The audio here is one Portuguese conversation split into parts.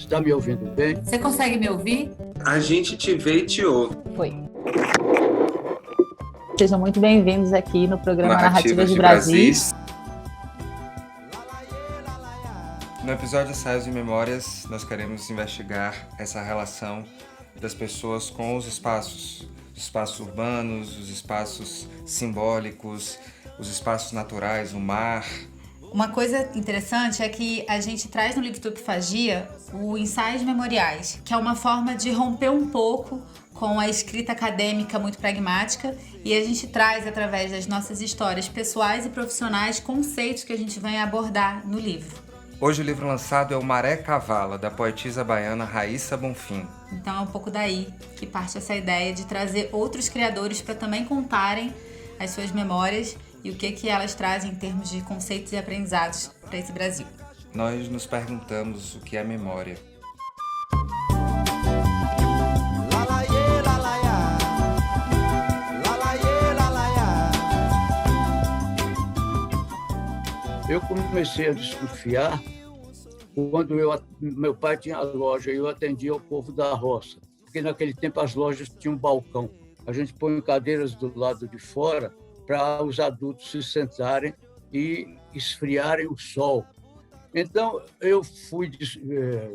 Está me ouvindo bem? Você consegue me ouvir? A gente te vê e te ouve. Foi. Sejam muito bem-vindos aqui no programa Narrativas de Brasis. No episódio Ensaios e Memórias, nós queremos investigar essa relação das pessoas com os espaços urbanos, os espaços simbólicos, os espaços naturais, o mar. Uma coisa interessante é que a gente traz no livro Tupifagia o Ensaios Memoriais, que é uma forma de romper um pouco com a escrita acadêmica muito pragmática, e a gente traz, através das nossas histórias pessoais e profissionais, conceitos que a gente vem abordar no livro. Hoje o livro lançado é o Maré Cavala, da poetisa baiana Raíssa Bonfim. Então é um pouco daí que parte essa ideia de trazer outros criadores para também contarem as suas memórias e o que elas trazem em termos de conceitos e aprendizados para esse Brasil. Nós nos perguntamos o que é memória. Eu comecei a desconfiar quando meu pai tinha loja e eu atendia o povo da roça. Porque naquele tempo as lojas tinham um balcão. A gente põe cadeiras do lado de fora para os adultos se sentarem e esfriarem o sol. Então, eu fui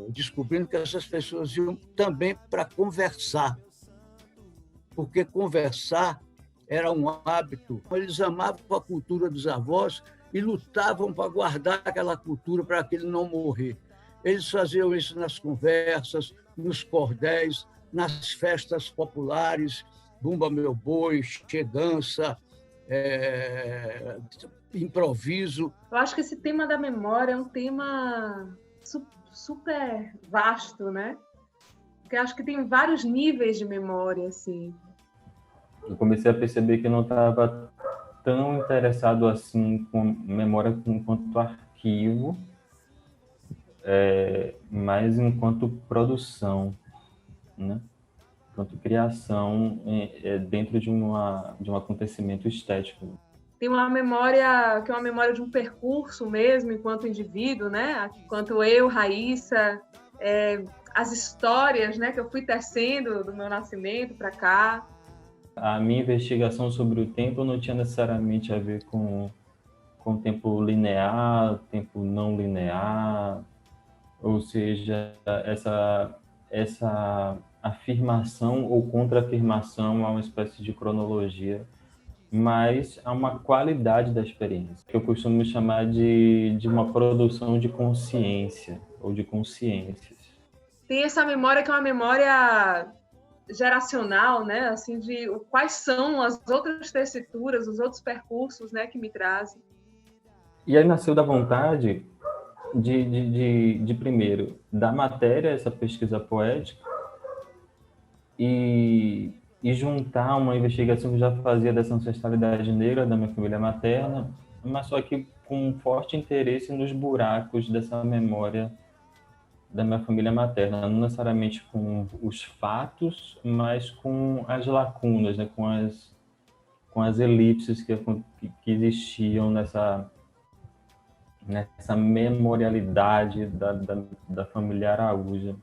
descobrindo que essas pessoas iam também para conversar, porque conversar era um hábito. Eles amavam a cultura dos avós e lutavam para guardar aquela cultura para aquele não morrer. Eles faziam isso nas conversas, nos cordéis, nas festas populares, Bumba Meu Boi, Chegança, improviso. Eu acho que esse tema da memória é um tema super vasto, né? Porque eu acho que tem vários níveis de memória, assim. Eu comecei a perceber que eu não estava tão interessado assim com memória enquanto arquivo, mas enquanto produção, né? Enquanto criação dentro de um acontecimento estético. Tem uma memória que é uma memória de um percurso mesmo, enquanto indivíduo, né? Enquanto eu, Raíssa, as histórias, né, que eu fui tecendo do meu nascimento para cá. A minha investigação sobre o tempo não tinha necessariamente a ver com tempo linear, tempo não linear, ou seja, essa afirmação ou contra-afirmação a uma espécie de cronologia, mas a uma qualidade da experiência, que eu costumo chamar de uma produção de consciência ou de consciências. Tem essa memória que é uma memória geracional, né? Assim, de quais são as outras tessituras, os outros percursos, né, que me trazem. E aí nasceu da vontade de primeiro, da matéria, essa pesquisa poética, e juntar uma investigação que eu já fazia dessa ancestralidade negra da minha família materna, mas só que com um forte interesse nos buracos dessa memória da minha família materna, não necessariamente com os fatos, mas com as lacunas, né? com as elipses que existiam nessa memorialidade da família Araújo.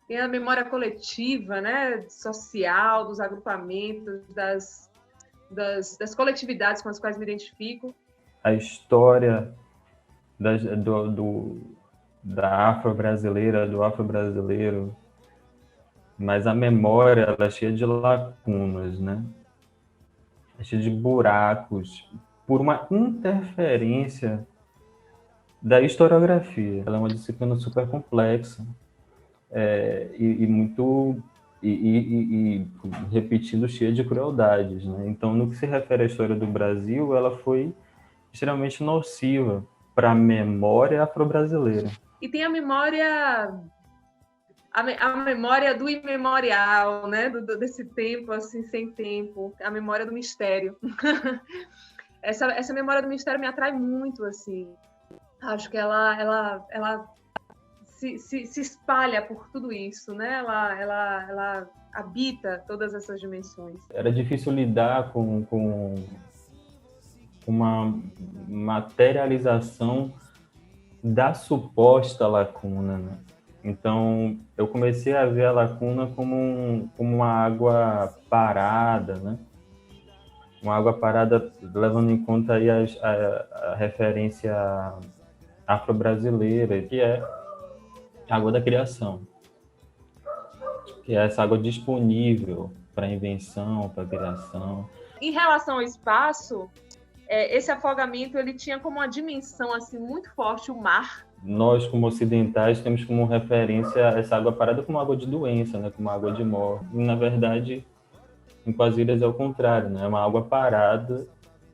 Tem a memória coletiva, né, social, dos agrupamentos, das coletividades com as quais me identifico. A história da afro-brasileira, do afro-brasileiro, mas a memória ela é cheia de lacunas, né? É cheia de buracos, por uma interferência da historiografia. Ela é uma disciplina super complexa, repetindo, cheia de crueldades, né? Então, no que se refere à história do Brasil, ela foi extremamente nociva para a memória afro-brasileira. E tem a memória do imemorial, né? Desse tempo assim sem tempo, a memória do mistério. Essa memória do mistério me atrai muito, assim. Acho que ela se espalha por tudo isso, né? Ela habita todas essas dimensões. Era difícil lidar com uma materialização da suposta lacuna, né? Então, eu comecei a ver a lacuna como uma água parada, né? Uma água parada levando em conta aí a referência afro-brasileira, que é a água da criação, que é essa água disponível para invenção, para criação. Em relação ao espaço, esse afogamento ele tinha como uma dimensão assim muito forte o mar. Nós, como ocidentais, temos como referência essa água parada como água de doença, né? Como água de morte. E, na verdade, em Quasílias é o contrário, né? É uma água parada,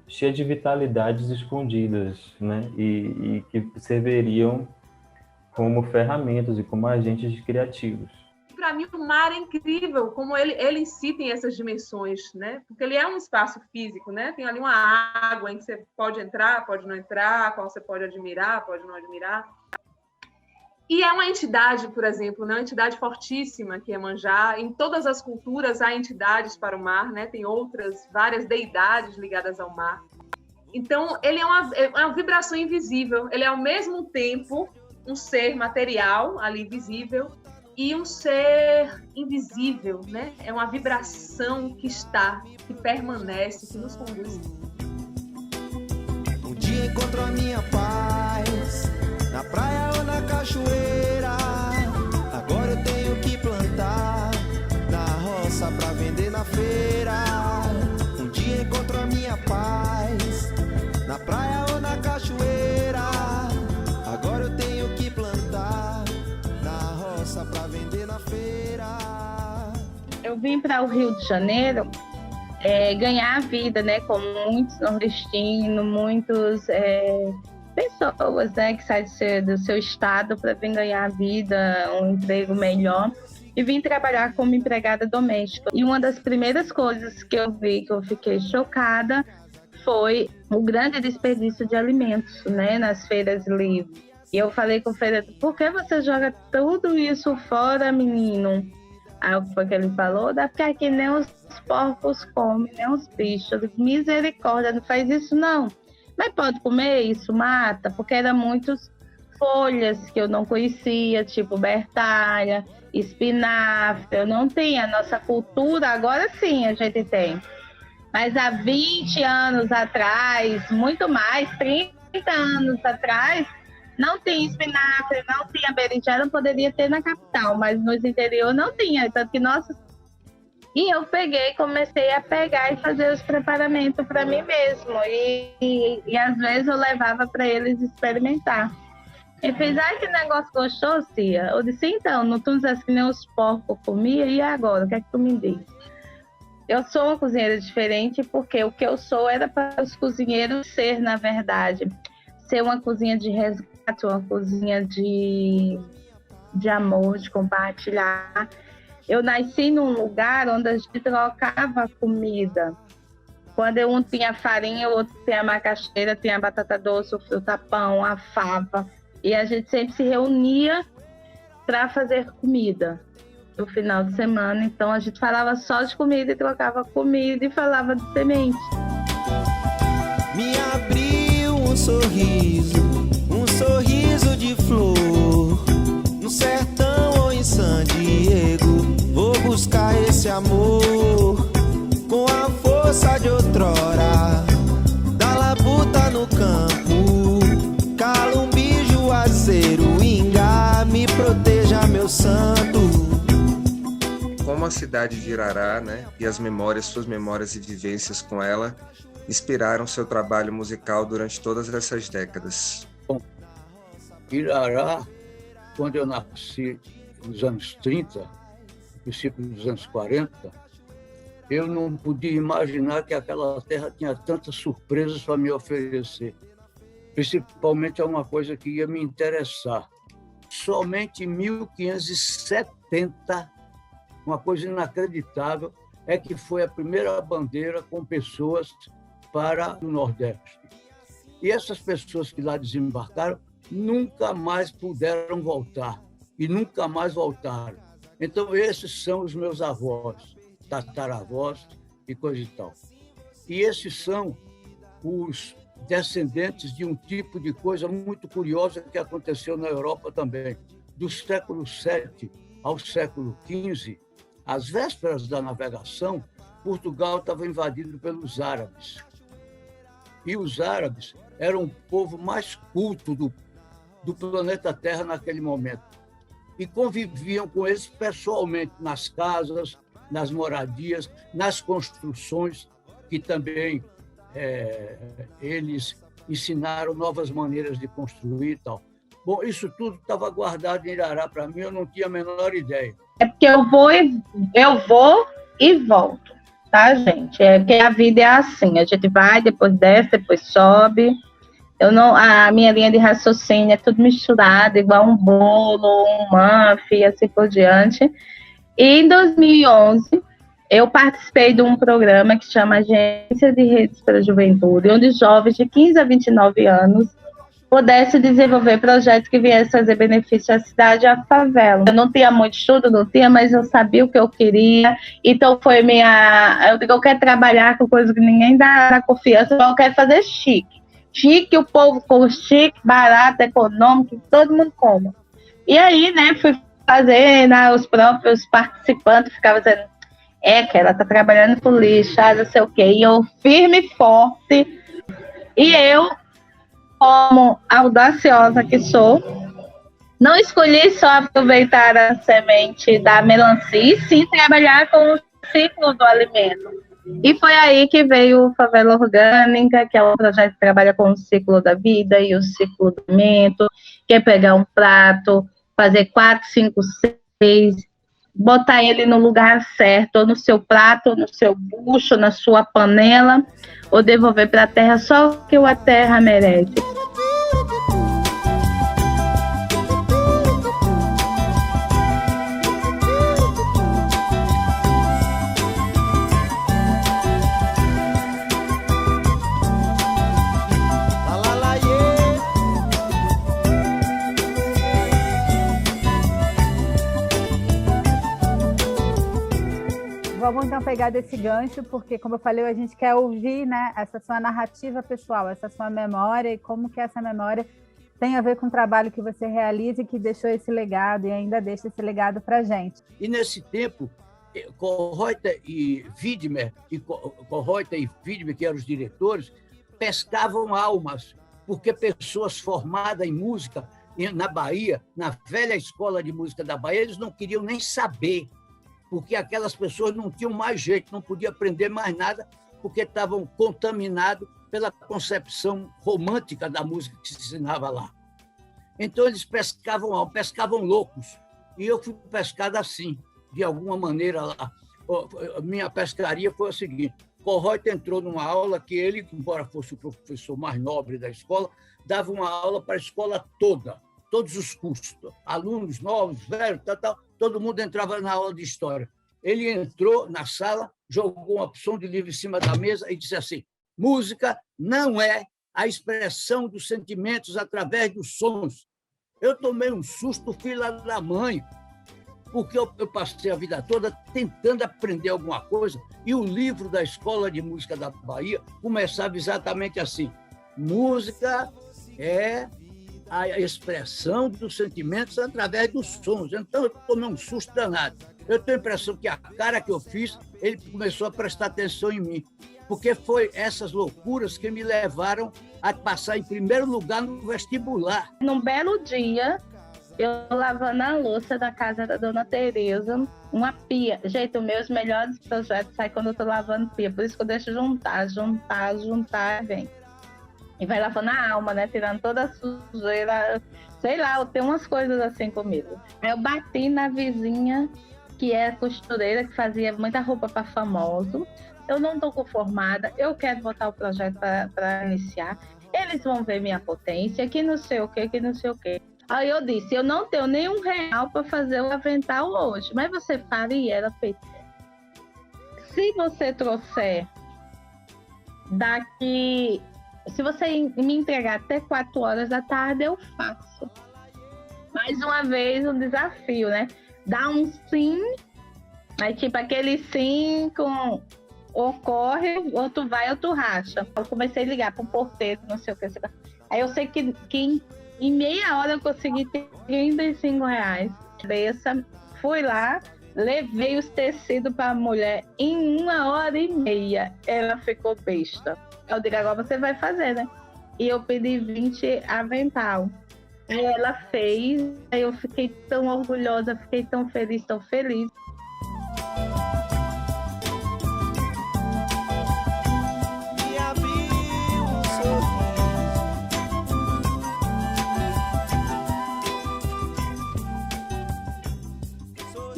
cheia de vitalidades escondidas, né? E que serviriam como ferramentas e como agentes criativos. Para mim, o mar é incrível, como ele em si tem essas dimensões, né? Porque ele é um espaço físico, né? Tem ali uma água em que você pode entrar, pode não entrar, qual você pode admirar, pode não admirar. E é uma entidade, por exemplo, né? Uma entidade fortíssima que é Iemanjá. Em todas as culturas há entidades para o mar, né? Tem várias deidades ligadas ao mar. Então, ele é uma vibração invisível. Ele é, ao mesmo tempo, um ser material, ali visível, e um ser invisível, né? É uma vibração que permanece, que nos conduz. Um dia encontro a minha paz, na praia ou na cachoeira. Agora eu tenho que plantar na roça pra vender na feira. Um dia encontro a minha paz, na praia ou na cachoeira. Agora eu tenho que plantar na roça pra vender na feira. Eu vim para o Rio de Janeiro ganhar a vida, né? Como muitos nordestinos, muitas pessoas, né? Que saem do seu estado para vir ganhar a vida, um emprego melhor. E vim trabalhar como empregada doméstica. E uma das primeiras coisas que eu vi, que eu fiquei chocada, foi o grande desperdício de alimentos, né? Nas feiras livres. E eu falei com o feirante, por que você joga tudo isso fora, menino? Aí foi que ele falou, dá porque aqui nem os porcos comem, nem os bichos. Eu disse, misericórdia, não faz isso não. Mas pode comer isso, mata, porque eram muitas folhas que eu não conhecia, tipo bertalha, espinafre, eu não tinha. A nossa cultura, agora sim a gente tem. Mas há 20 anos atrás, muito mais, 30 anos atrás, não tinha espinafre, não tinha berinjela, poderia ter na capital, mas no interior não tinha. Tanto que E eu comecei a pegar e fazer os preparamentos para mim mesmo. E às vezes eu levava para eles experimentar. Ele fez, que negócio gostoso, tia. Eu disse, então, não tu disseste que nem os porcos comiam, e agora? O que é que tu me diz? Eu sou uma cozinheira diferente porque o que eu sou era para os cozinheiros ser, na verdade, ser uma cozinha de resgate, uma cozinha de amor, de compartilhar. Eu nasci num lugar onde a gente trocava comida. Quando um tinha farinha, o outro tinha macaxeira, tinha batata doce, o fruta-pão, a fava. E a gente sempre se reunia para fazer comida no final de semana. Então a gente falava só de comida e trocava comida e falava de semente. Me abriu um sorriso de flor, no sertão ou em San Diego. Vou buscar esse amor com a força de outrora, da labuta no campo, Calumbi, Juazeiro, Ingá, me proteja, meu santo. Como a cidade de Irará, né, e suas memórias e vivências com ela, inspiraram seu trabalho musical durante todas essas décadas? Bom, Irará, quando eu nasci nos anos 30, princípio dos anos 40, eu não podia imaginar que aquela terra tinha tantas surpresas para me oferecer. Principalmente é uma coisa que ia me interessar. Somente em 1570, uma coisa inacreditável, é que foi a primeira bandeira com pessoas para o Nordeste. E essas pessoas que lá desembarcaram nunca mais puderam voltar, e nunca mais voltaram. Então, esses são os meus avós, tataravós e coisa e tal. E esses são os descendentes de um tipo de coisa muito curiosa que aconteceu na Europa também. do século VII ao século XV, às vésperas da navegação, Portugal estava invadido pelos árabes. E os árabes eram o povo mais culto do planeta Terra naquele momento. E conviviam com eles pessoalmente nas casas, nas moradias, nas construções, que também eles ensinaram novas maneiras de construir e tal. Bom, isso tudo estava guardado em Irará para mim, eu não tinha a menor ideia. É porque eu vou e volto, tá, gente? É porque a vida é assim, a gente vai, depois desce, depois sobe. A minha linha de raciocínio é tudo misturado, igual um bolo, um muffin, assim por diante. E em 2011, eu participei de um programa que chama Agência de Redes para a Juventude, onde jovens de 15 a 29 anos pudessem desenvolver projetos que viessem trazer benefício à cidade e à favela. Eu não tinha muito estudo, mas eu sabia o que eu queria. Então foi eu digo, eu quero trabalhar com coisas que ninguém dá confiança, eu quero fazer chique. Chique, o povo com chique, barato, econômico, que todo mundo coma. E aí, né, fui fazendo, os próprios participantes ficavam dizendo, que ela tá trabalhando com lixo, não sei o quê. E eu, firme e forte, e eu, como audaciosa que sou, não escolhi só aproveitar a semente da melancia, e sim trabalhar com o ciclo do alimento. E foi aí que veio o Favela Orgânica, que é um projeto que trabalha com o ciclo da vida e o ciclo do alimento, que é pegar um prato, fazer 4, 5, 6, botar ele no lugar certo, ou no seu prato, ou no seu bucho, na sua panela, ou devolver para a terra só o que a terra merece. Vamos então pegar desse gancho, porque, como eu falei, a gente quer ouvir, né, essa sua narrativa pessoal, essa sua memória e como que essa memória tem a ver com o trabalho que você realiza e que deixou esse legado e ainda deixa esse legado para a gente. E nesse tempo, Kohreuter e Widmer, que eram os diretores, pescavam almas, porque pessoas formadas em música na Bahia, na velha escola de música da Bahia, eles não queriam nem saber, porque aquelas pessoas não tinham mais jeito, não podiam aprender mais nada, porque estavam contaminados pela concepção romântica da música que se ensinava lá. Então, eles pescavam loucos. E eu fui pescado assim, de alguma maneira lá. A minha pescaria foi a seguinte: Kohreuter entrou numa aula que ele, embora fosse o professor mais nobre da escola, dava uma aula para a escola toda, todos os cursos, alunos novos, velhos, tal, todo mundo entrava na aula de história. Ele entrou na sala, jogou uma opção de livro em cima da mesa e disse assim: música não é a expressão dos sentimentos através dos sons. Eu tomei um susto, filha da mãe, porque eu passei a vida toda tentando aprender alguma coisa, e o livro da Escola de Música da Bahia começava exatamente assim: música é a expressão dos sentimentos através dos sons. Então, eu tomei um susto danado. Eu tenho a impressão que a cara que eu fiz, ele começou a prestar atenção em mim, porque foi essas loucuras que me levaram a passar em primeiro lugar no vestibular. Num belo dia, eu lavando a louça da casa da dona Tereza, uma pia. Gente, os meus melhores projetos saem quando eu tô lavando pia, por isso que eu deixo juntar, vem. E vai lavando a alma, né? Tirando toda a sujeira. Sei lá, eu tenho umas coisas assim comigo. Eu bati na vizinha, que é costureira, que fazia muita roupa para famoso. Eu não estou conformada, eu quero botar o projeto para iniciar. Eles vão ver minha potência, que não sei o quê. Aí eu disse: eu não tenho nenhum real para fazer o avental hoje, mas você faria? Ela fez: se você trouxer daqui... Se você me entregar até 4 horas da tarde, eu faço. Mais uma vez, um desafio, né? Dá um sim, aí tipo aquele sim com ou corre, ou tu vai, ou tu racha. Eu comecei a ligar para um porteiro, não sei o que. Aí eu sei que Em meia hora eu consegui R$35. Fui lá, levei os tecidos para a mulher em 1h30. Ela ficou besta. Eu digo, agora você vai fazer, né? E eu pedi 20 avental. Aí ela fez, aí eu fiquei tão orgulhosa, fiquei tão feliz, tão feliz. Me abriu um sorriso.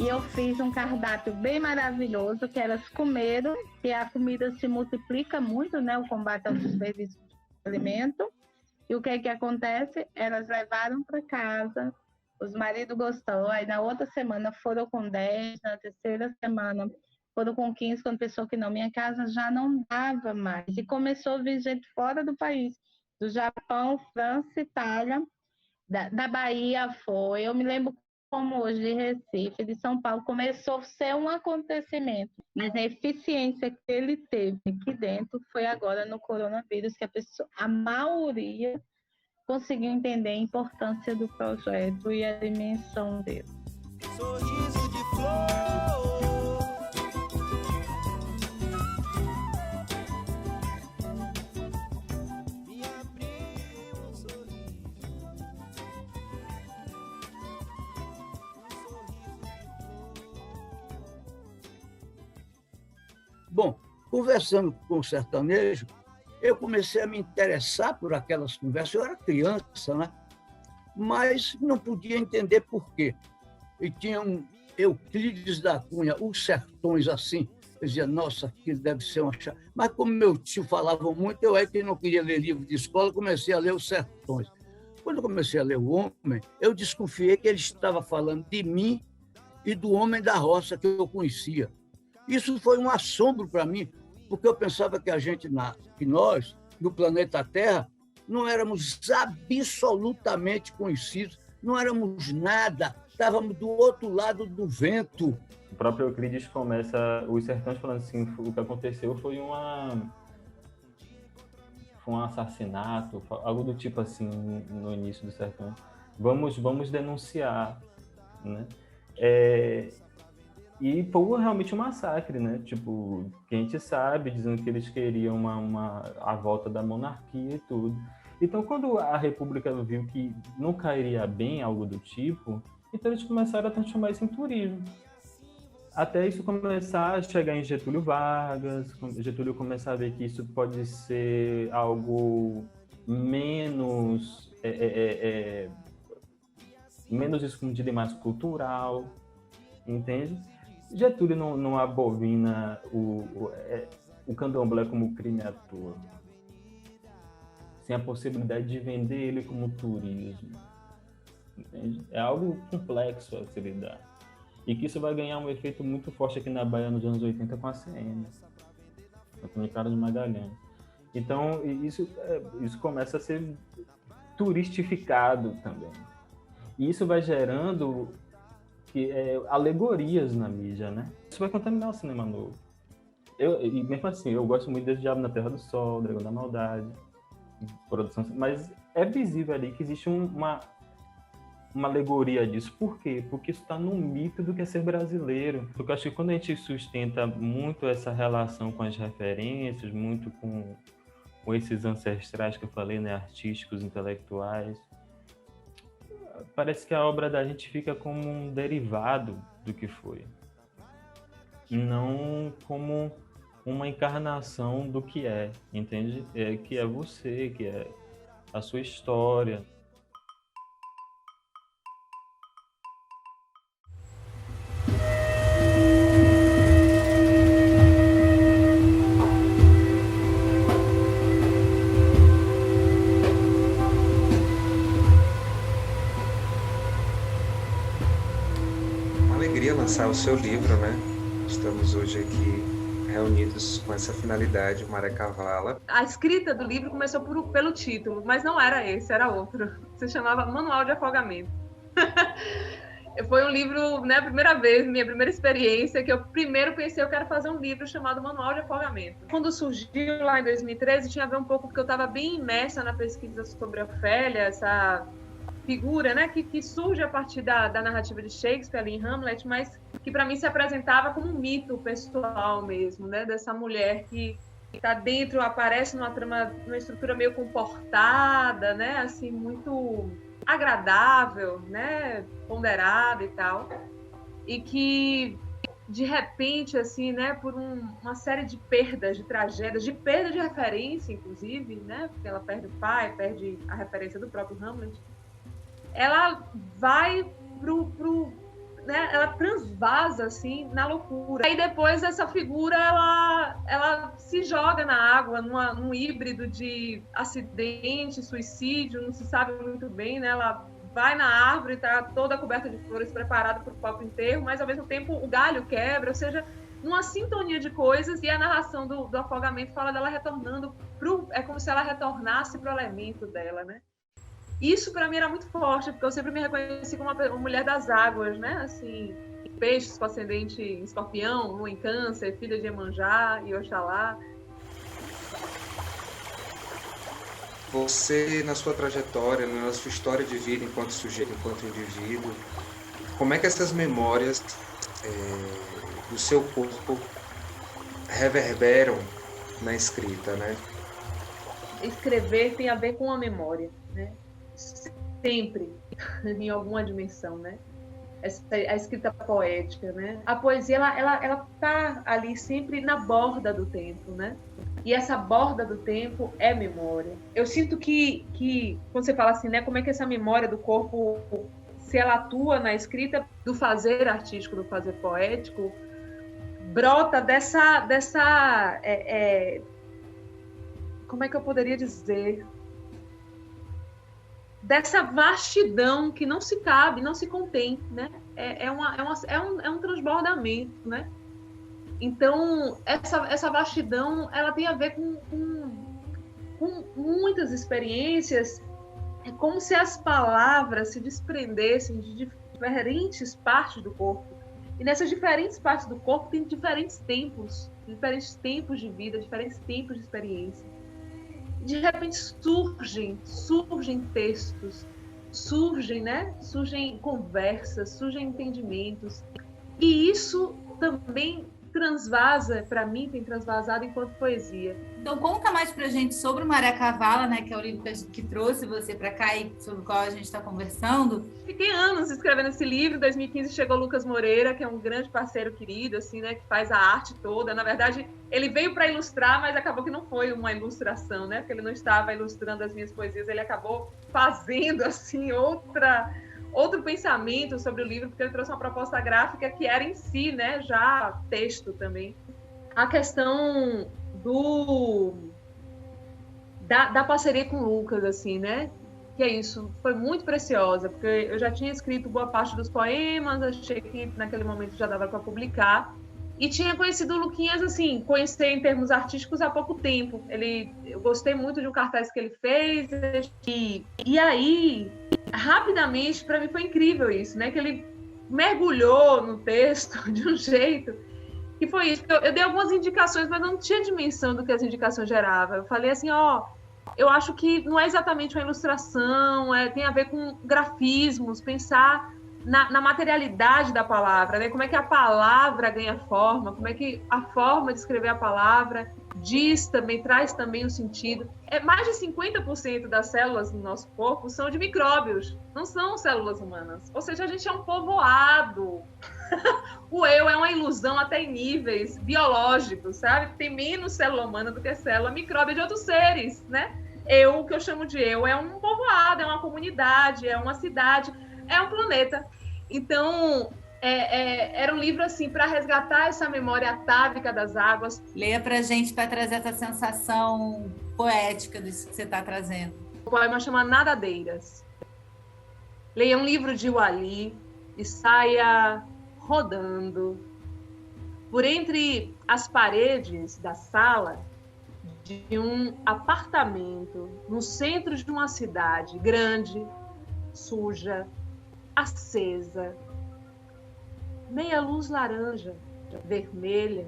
E eu fiz um cardápio bem maravilhoso, que elas comeram, que a comida se multiplica muito, né? O combate ao desperdício de alimento. E o que é que acontece? Elas levaram para casa, os maridos gostou, aí na outra semana foram com 10, na terceira semana foram com 15, quando pensou que não, minha casa já não dava mais. E começou a vir gente fora do país, do Japão, França, Itália, da Bahia foi, eu me lembro como hoje de Recife, de São Paulo, começou a ser um acontecimento. Mas a eficiência que ele teve aqui dentro foi agora no coronavírus, que a maioria conseguiu entender a importância do projeto e a dimensão dele. Sorriso de flor. Me abriu um sorriso. Bom, conversando com o sertanejo, eu comecei a me interessar por aquelas conversas. Eu era criança, né? Mas não podia entender por quê. E tinha um Euclides da Cunha, Os Sertões, assim. Eu dizia, nossa, aquilo deve ser uma chave. Mas como meu tio falava muito, eu que não queria ler livro de escola, comecei a ler Os Sertões. Quando eu comecei a ler O Homem, eu desconfiei que ele estava falando de mim e do homem da roça que eu conhecia. Isso foi um assombro para mim, porque eu pensava que que nós, no planeta Terra, não éramos absolutamente conhecidos, não éramos nada, estávamos do outro lado do vento. O próprio Euclides começa Os Sertões falando assim, o que aconteceu foi um assassinato, algo do tipo assim, no início do Sertão. Vamos denunciar, né? E foi realmente um massacre, né? Tipo, que a gente sabe, dizendo que eles queriam a volta da monarquia e tudo. Então, quando a República viu que não cairia bem algo do tipo, então eles começaram a transformar isso em turismo. Até isso começar a chegar em Getúlio Vargas, Getúlio começar a ver que isso pode ser algo menos escondido e mais cultural, entende? Getúlio não abomina o candomblé como crime à toa, sem a possibilidade de vender ele como turismo, entende? É algo complexo a se lidar. E que isso vai ganhar um efeito muito forte aqui na Bahia nos anos 80 com a CM, com o Carlos Magalhães. Então, isso começa a ser turistificado também. E isso vai gerando alegorias na mídia, né? Isso vai contaminar o cinema novo. E mesmo assim, eu gosto muito desse Diabo na Terra do Sol, Dragão da Maldade, produção, mas é visível ali que existe uma alegoria disso. Por quê? Porque isso está no mito do que é ser brasileiro. Porque eu acho que quando a gente sustenta muito essa relação com as referências, muito com esses ancestrais que eu falei, né, artísticos, intelectuais, parece que a obra da gente fica como um derivado do que foi, não como uma encarnação do que é, entende? Que é você, que é a sua história. Lançar o seu livro, né? Estamos hoje aqui reunidos com essa finalidade, o Maré Cavala. A escrita do livro começou pelo título, mas não era esse, era outro. Se chamava Manual de Afogamento. Foi um livro, né, a primeira vez, minha primeira experiência, que eu primeiro pensei, eu quero fazer um livro chamado Manual de Afogamento. Quando surgiu lá em 2013, tinha a ver um pouco, porque eu estava bem imersa na pesquisa sobre a Ofélia, essa figura, né, que surge a partir da narrativa de Shakespeare ali em Hamlet, mas que para mim se apresentava como um mito pessoal mesmo, né, dessa mulher que está dentro, aparece numa trama, numa estrutura meio comportada, né, assim, muito agradável, né, ponderada e tal, e que de repente, assim, né, por uma série de perdas, de tragédias, de perda de referência, inclusive, né, porque ela perde o pai, perde a referência do próprio Hamlet, ela vai né, ela transvasa, assim, na loucura. Aí depois essa figura, ela se joga na água, num híbrido de acidente, suicídio, não se sabe muito bem, né, ela vai na árvore, está toda coberta de flores, preparada para o próprio enterro, mas ao mesmo tempo o galho quebra, ou seja, numa sintonia de coisas, e a narração do afogamento fala dela retornando é como se ela retornasse para o elemento dela, né? Isso para mim era muito forte, porque eu sempre me reconheci como uma mulher das águas, né? Assim, peixes com ascendente em Escorpião, lua em Câncer, filha de Iemanjá e Oxalá. Você, na sua trajetória, na sua história de vida enquanto sujeito, enquanto indivíduo, como é que essas memórias do seu corpo reverberam na escrita, né? Escrever tem a ver com a memória, né? Sempre, em alguma dimensão, né? A escrita poética, né? A poesia, ela tá ali sempre na borda do tempo, né? E essa borda do tempo é memória. Eu sinto que quando você fala assim, né? Como é que essa memória do corpo, se ela atua na escrita, do fazer artístico, do fazer poético, brota dessa como é que eu poderia dizer? Dessa vastidão que não se cabe, não se contém, né? É um transbordamento, né? Então, essa vastidão, ela tem a ver com muitas experiências. É como se as palavras se desprendessem de diferentes partes do corpo. E nessas diferentes partes do corpo tem diferentes tempos de vida, diferentes tempos de experiência. De repente surgem textos, surgem conversas, surgem entendimentos. E isso também transvasa, para mim, tem transvasado enquanto poesia. Então conta mais pra gente sobre o Maré Cavala, né, que é o livro que trouxe você para cá e sobre o qual a gente está conversando. Fiquei anos escrevendo esse livro. Em 2015 chegou o Lucas Moreira, que é um grande parceiro querido, assim, né, que faz a arte toda. Na verdade, ele veio para ilustrar, mas acabou que não foi uma ilustração, né, porque ele não estava ilustrando as minhas poesias, ele acabou fazendo, assim, outro pensamento sobre o livro, porque ele trouxe uma proposta gráfica que era em si, né, já texto também. A questão da parceria com o Lucas, assim, né, que é isso, foi muito preciosa, porque eu já tinha escrito boa parte dos poemas, achei que naquele momento já dava para publicar, e tinha conhecido o Luquinhas, assim, conheci em termos artísticos há pouco tempo. Eu gostei muito de um cartaz que ele fez, e aí, rapidamente, para mim foi incrível isso, né? Que ele mergulhou no texto de um jeito que foi isso. Eu dei algumas indicações, mas não tinha dimensão do que as indicações geravam. Eu falei assim, eu acho que não é exatamente uma ilustração, tem a ver com grafismos, pensar na materialidade da palavra, né? Como é que a palavra ganha forma, como é que a forma de escrever a palavra traz também um sentido. Mais de 50% das células do nosso corpo são de micróbios, não são células humanas. Ou seja, a gente é um povoado. O eu é uma ilusão até em níveis biológicos, sabe? Tem menos célula humana do que célula micróbia de outros seres, né? O que eu chamo de eu, é um povoado, é uma comunidade, é uma cidade, é um planeta. Então, era um livro assim para resgatar essa memória atávica das águas. Leia pra gente para trazer essa sensação poética disso que você está trazendo. O poema chama Nadadeiras. Leia um livro de Wali e saia rodando por entre as paredes da sala de um apartamento no centro de uma cidade grande, suja, acesa, meia luz laranja, vermelha,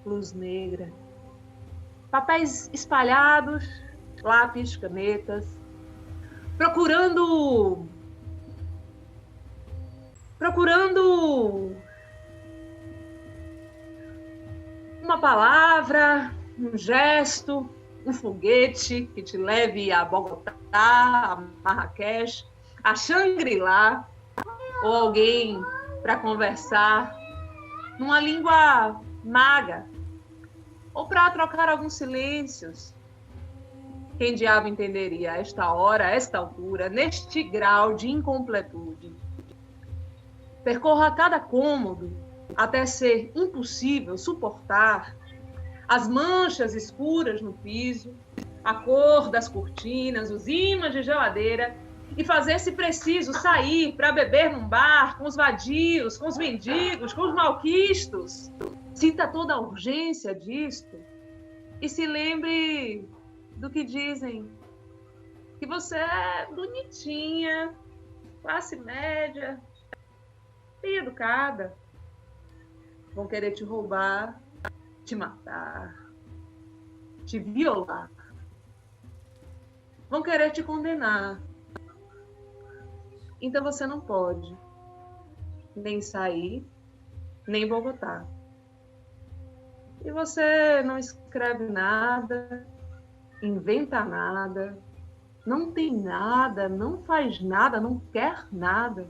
luz negra, papéis espalhados, lápis, canetas, procurando uma palavra, um gesto, um foguete que te leve a Bogotá, a Marrakech, a Xangri-Lá, ou alguém para conversar numa língua maga, ou para trocar alguns silêncios. Quem diabo entenderia a esta hora, a esta altura, neste grau de incompletude? Percorra cada cômodo até ser impossível suportar as manchas escuras no piso, a cor das cortinas, os ímãs de geladeira, e fazer, se preciso, sair para beber num bar com os vadios, com os mendigos, com os malquistos. Sinta toda a urgência disto e se lembre do que dizem, que você é bonitinha, classe média, bem educada. Vão querer te roubar, te matar, te violar. Vão querer te condenar. Então você não pode nem sair, nem Bogotá. E você não escreve nada, inventa nada, não tem nada, não faz nada, não quer nada.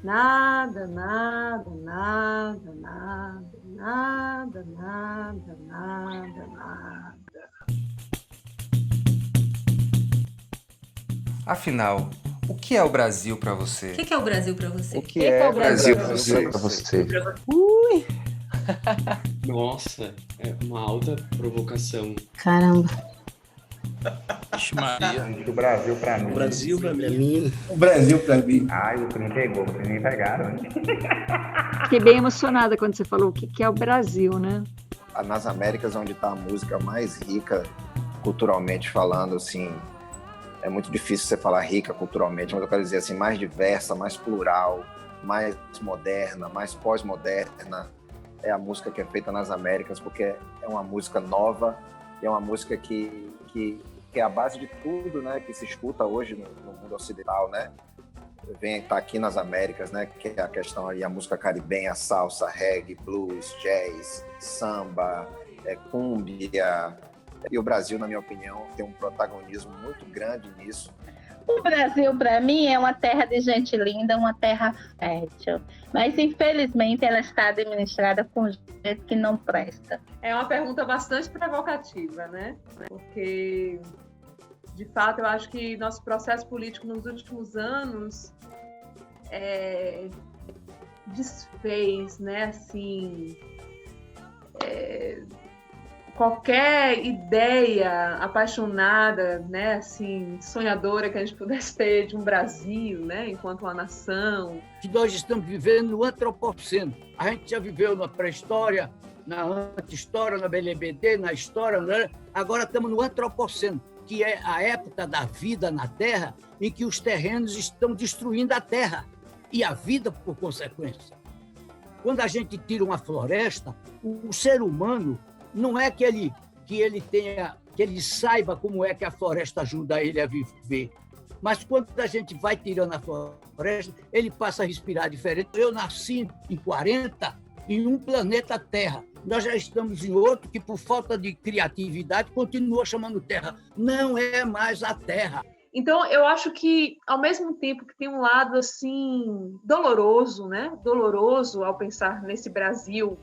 Nada, nada, nada, nada, nada, nada, nada, nada. Afinal, o que é o Brasil para você? O que é o Brasil para você? O que é o Brasil para você? Ui! Nossa, é uma alta provocação. Caramba. Ixi, Maria. O Brasil pra mim. O Brasil pra mim. O Brasil pra mim. Ai, o trem pegou, vocês me pegaram, hein? Fiquei bem emocionada quando você falou o que é o Brasil, né? Nas Américas, onde está a música mais rica, culturalmente falando, assim, é muito difícil você falar rica culturalmente, mas eu quero dizer assim, mais diversa, mais plural, mais moderna, mais pós-moderna, é a música que é feita nas Américas, porque é uma música nova, e é uma música que é a base de tudo, né, que se escuta hoje no mundo ocidental, né? Vem estar aqui nas Américas, né, que é a questão aí, a música caribenha, salsa, reggae, blues, jazz, samba, cúmbia. E o Brasil, na minha opinião, tem um protagonismo muito grande nisso. O Brasil, para mim, é uma terra de gente linda, uma terra fértil. Mas, infelizmente, ela está administrada com jeito que não presta. É uma pergunta bastante provocativa, né? Porque, de fato, eu acho que nosso processo político nos últimos anos desfez, né? Assim, qualquer ideia apaixonada, né, assim, sonhadora que a gente pudesse ter de um Brasil, né, enquanto uma nação. Que nós estamos vivendo no antropoceno. A gente já viveu na pré-história, na anti-história, na BLBD, na história, né? Agora estamos no antropoceno, que é a época da vida na Terra, em que os terrenos estão destruindo a Terra e a vida por consequência. Quando a gente tira uma floresta, o ser humano não é que ele saiba como é que a floresta ajuda ele a viver. Mas quando a gente vai tirando a floresta, ele passa a respirar diferente. Eu nasci em 40 em um planeta Terra. Nós já estamos em outro que, por falta de criatividade, continua chamando Terra. Não é mais a Terra. Então, eu acho que, ao mesmo tempo que tem um lado assim doloroso, né? Doloroso ao pensar nesse Brasil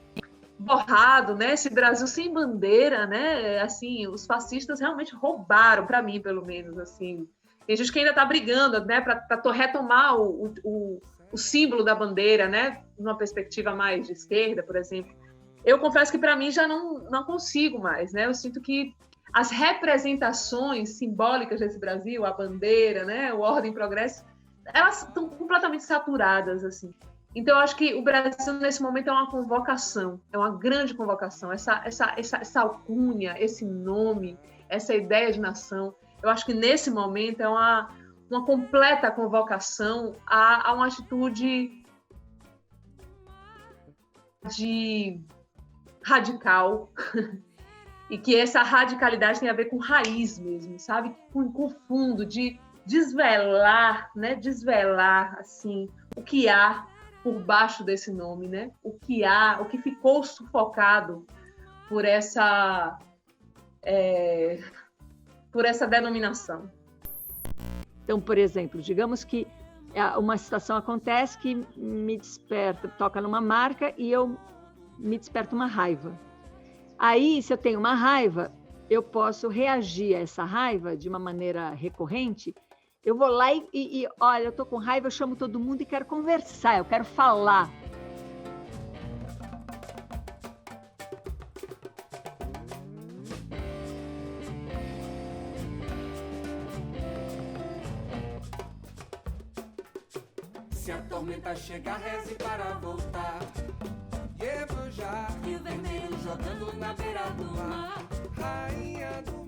borrado, né? Esse Brasil sem bandeira, né? Assim, os fascistas realmente roubaram, para mim, pelo menos, assim. Tem gente que ainda está brigando, né? Para retomar o símbolo da bandeira, né? Numa perspectiva mais de esquerda, por exemplo. Eu confesso que, para mim, já não consigo mais, né? Eu sinto que as representações simbólicas desse Brasil, a bandeira, né? O Ordem e Progresso, elas estão completamente saturadas, assim. Então, eu acho que o Brasil, nesse momento, é uma convocação, é uma grande convocação. Essa alcunha, esse nome, essa ideia de nação, eu acho que, nesse momento, é uma completa convocação a uma atitude radical, e que essa radicalidade tem a ver com raiz mesmo, sabe? Com fundo, de desvelar, né? Desvelar, assim, o que há por baixo desse nome, né? O que ficou sufocado por essa denominação. Então, por exemplo, digamos que uma situação acontece que me desperta, toca numa marca e me desperta uma raiva. Aí, se eu tenho uma raiva, eu posso reagir a essa raiva de uma maneira recorrente. Eu vou lá e olha, eu tô com raiva, eu chamo todo mundo e quero conversar, eu quero falar. Se a tormenta chegar, reze para voltar. Iemanjá, Rio Vermelho jogando na beira do mar. Rainha do